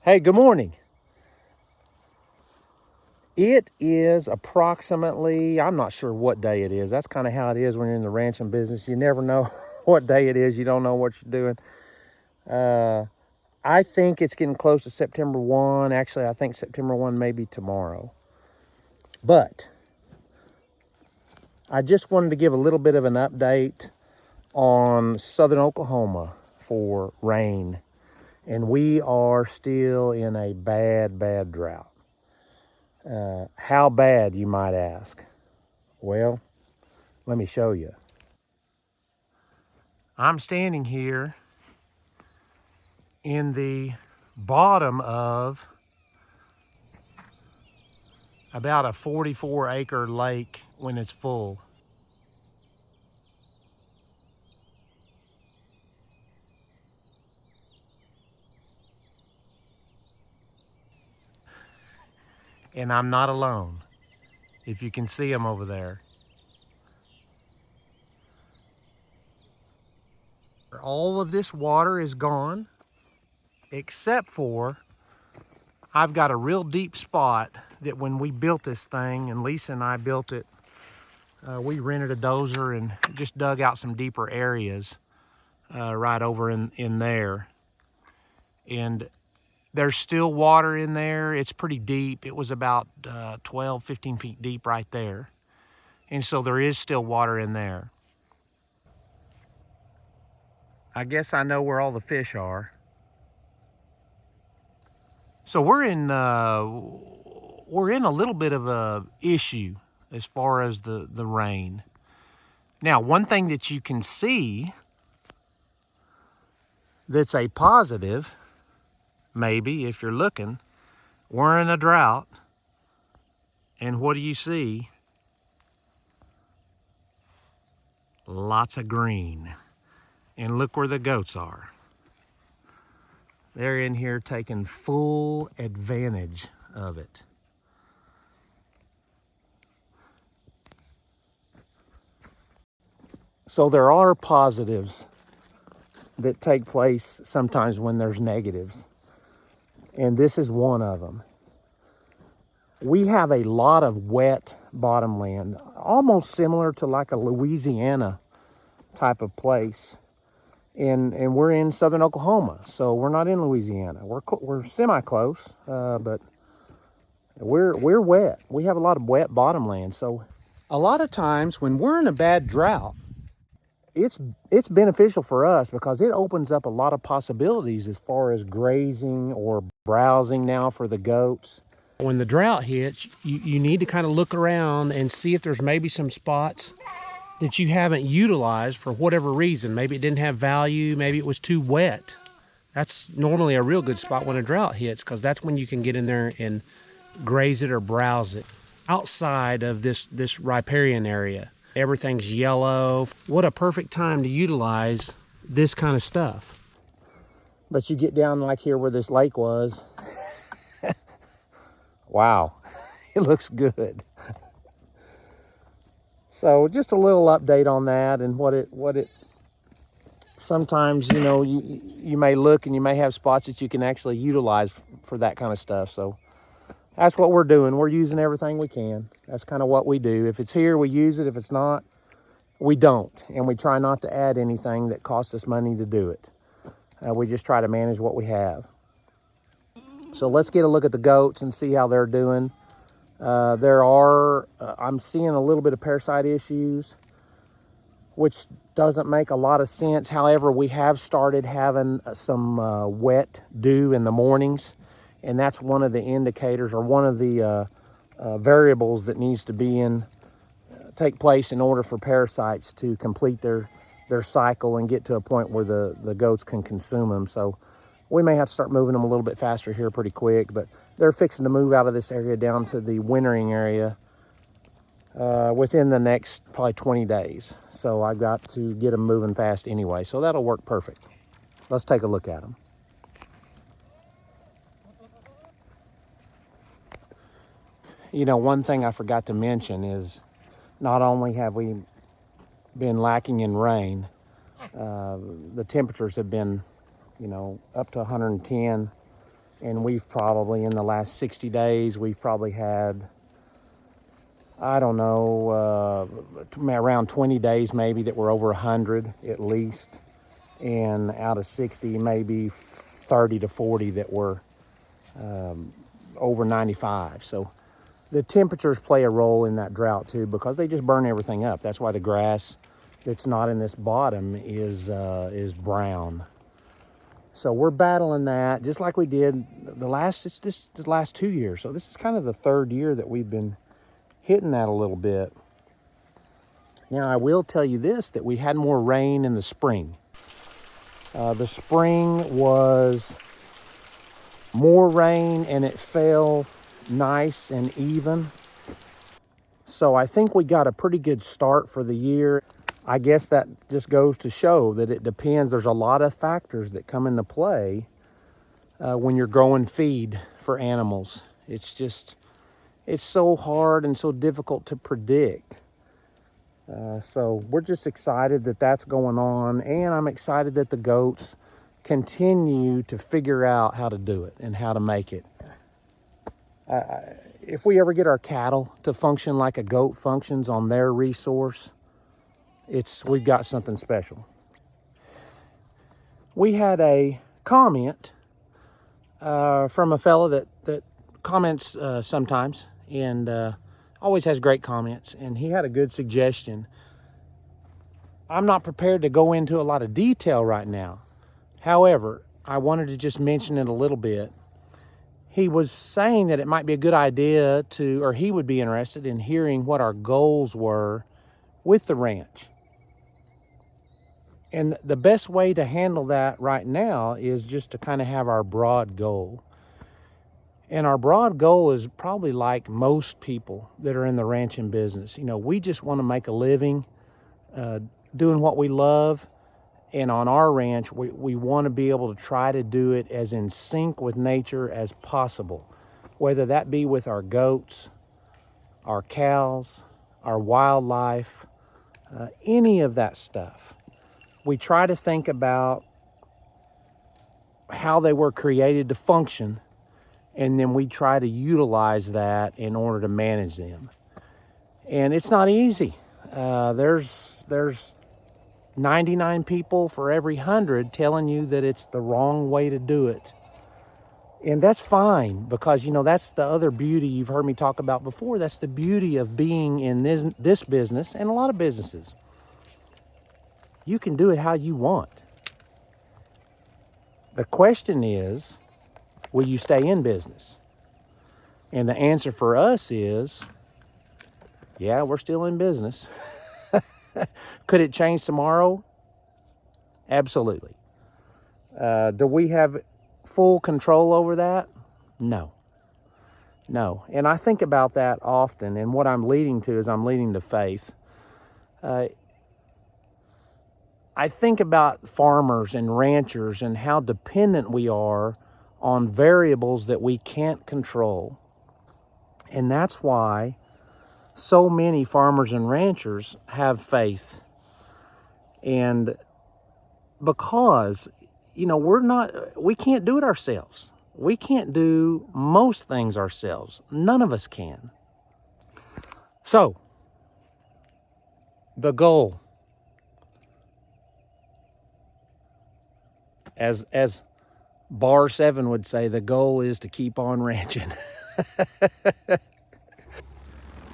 Hey, good morning. It is approximately, I'm not sure what day it is. That's kind of how it is when you're in the ranching business. You never know what day it is. You don't know what you're doing. I think it's getting close to September 1. Actually, I think September 1 may be tomorrow. But I just wanted to give a little bit of an update on southern Oklahoma for rain. And we are still in a bad drought. How bad, you might ask? Well, let me show you. I'm standing here in the bottom of about a 44-acre lake when it's full. And I'm not alone, if you can see them over there. All of this water is gone, except for I've got a real deep spot that when we built this thing, and Lisa and I built it, we rented a dozer and just dug out some deeper areas right over in there. And there's still water in there. It's pretty deep. It was about 12, 15 feet deep right there. And so there is still water in there. I guess I know where all the fish are. So we're in a little bit of a issue as far as the rain. Now, one thing that you can see that's a positive, maybe if you're looking, we're in a drought. And what do you see? Lots of green. And look where the goats are. They're in here taking full advantage of it. So there are positives that take place sometimes when there's negatives. And this is one of them. We have a lot of wet bottomland, almost similar to like a Louisiana type of place. And we're in southern Oklahoma, so we're not in Louisiana. We're semi-close, but we're wet. We have a lot of wet bottomland. So a lot of times when we're in a bad drought, it's beneficial for us because it opens up a lot of possibilities as far as grazing or browsing now for the goats. When the drought hits, you need to kind of look around and see if there's maybe some spots that you haven't utilized for whatever reason. Maybe it didn't have value, maybe it was too wet. That's normally a real good spot when a drought hits because that's when you can get in there and graze it or browse it. Outside of this riparian area, everything's yellow. What a perfect time to utilize this kind of stuff. But you get down like here where this lake was. Wow, it looks good. So just a little update on that and what it sometimes, you know, you may look and you may have spots that you can actually utilize for that kind of stuff. So that's what we're doing. We're using everything we can. That's kind of what we do. If it's here, we use it. If it's not, we don't. And we try not to add anything that costs us money to do it. We just try to manage what we have. So let's get a look at the goats and see how they're doing. I'm seeing a little bit of parasite issues, which doesn't make a lot of sense. However, we have started having some wet dew in the mornings, and that's one of the indicators or one of the variables that needs to take place in order for parasites to complete their cycle and get to a point where the goats can consume them. So we may have to start moving them a little bit faster here pretty quick, but they're fixing to move out of this area down to the wintering area within the next probably 20 days. So I've got to get them moving fast anyway. So that'll work perfect. Let's take a look at them. You know, one thing I forgot to mention is not only have we been lacking in rain, the temperatures have been, you know, up to 110 And we've probably, in the last 60 days, we've probably had, I don't know, around 20 days maybe that were over 100 at least. And out of 60, maybe 30 to 40 that were over 95. So the temperatures play a role in that drought too, because they just burn everything up. That's why the grass that's not in this bottom is brown. So we're battling that just like we did the last 2 years. So this is kind of the third year that we've been hitting that a little bit. Now I will tell you this, that we had more rain in the spring. The spring was more rain and it fell nice and even. So I think we got a pretty good start for the year. I guess that just goes to show that it depends. There's a lot of factors that come into play when you're growing feed for animals. It's so hard and so difficult to predict. So we're just excited that that's going on, and I'm excited that the goats continue to figure out how to do it and how to make it. If we ever get our cattle to function like a goat functions on their resource, we've got something special. We had a comment from a fella that comments sometimes, and always has great comments, and he had a good suggestion. I'm not prepared to go into a lot of detail right now. However, I wanted to just mention it a little bit. He was saying that it might be a good idea or he would be interested in hearing what our goals were with the ranch. And the best way to handle that right now is just to kind of have our broad goal. And our broad goal is probably like most people that are in the ranching business. We just want to make a living doing what we love. And on our ranch, we want to be able to try to do it as in sync with nature as possible, whether that be with our goats, our cows, our wildlife, any of that stuff. We try to think about how they were created to function, and then we try to utilize that in order to manage them. And it's not easy. There's 99 people for every 100 telling you that it's the wrong way to do it. And that's fine, because that's the other beauty you've heard me talk about before. That's the beauty of being in this business and a lot of businesses. You can do it how you want. The question is, will you stay in business? And the answer for us is, yeah, we're still in business. Could it change tomorrow? Absolutely. Do we have full control over that? No. And I think about that often, and what I'm leading to is I'm leading to faith. I think about farmers and ranchers and how dependent we are on variables that we can't control. And that's why so many farmers and ranchers have faith. And because, we can't do it ourselves. We can't do most things ourselves. None of us can. So, the goal, as Bar 7 would say, the goal is to keep on ranching.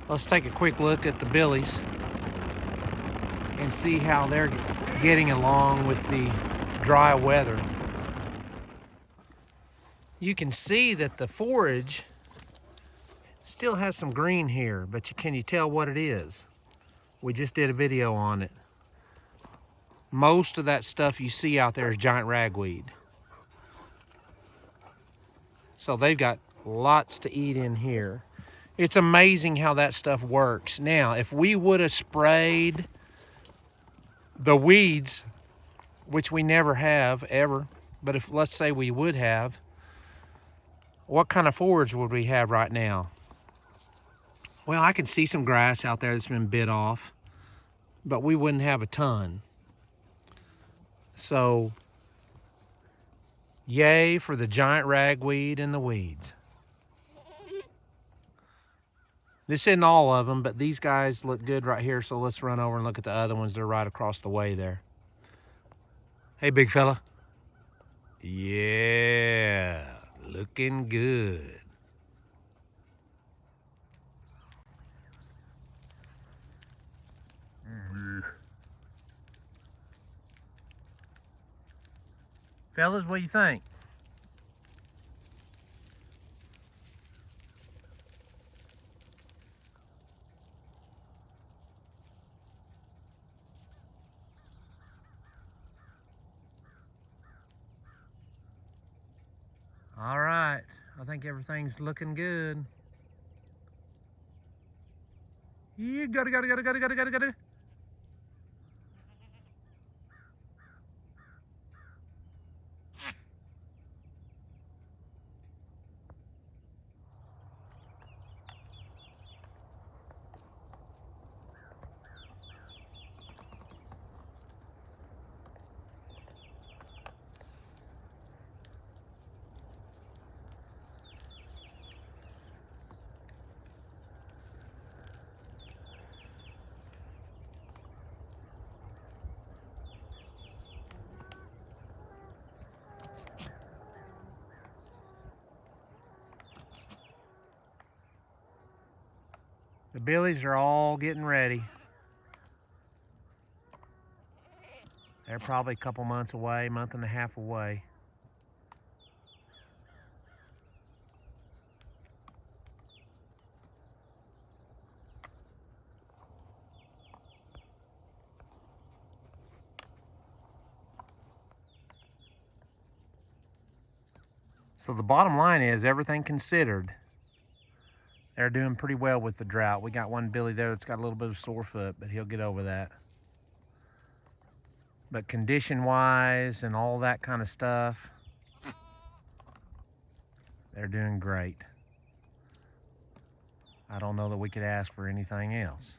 Let's take a quick look at the billies and see how they're getting along with the dry weather. You can see that the forage still has some green here, but can you tell what it is? We just did a video on it. Most of that stuff you see out there is giant ragweed. So they've got lots to eat in here. It's amazing how that stuff works. Now, if we would have sprayed the weeds, which we never have, ever, but if let's say we would have, what kind of forage would we have right now? Well, I can see some grass out there that's been bit off, but we wouldn't have a ton. So Yay for the giant ragweed and the weeds. This isn't all of them, but these guys look good right here, so let's run over and look at the other ones. They're right across the way there. Hey, big fella. Yeah, looking good. Fellas, what do you think? All right, I think everything's looking good. You gotta. The billies are all getting ready. They're probably a couple months away, month and a half away. So the bottom line is, everything considered, they're doing pretty well with the drought. We got one billy there that's got a little bit of sore foot, but he'll get over that. But condition-wise and all that kind of stuff, they're doing great. I don't know that we could ask for anything else.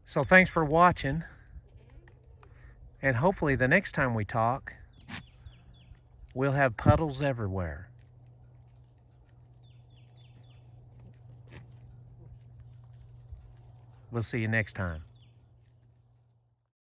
So thanks for watching. And hopefully the next time we talk, we'll have puddles everywhere. We'll see you next time.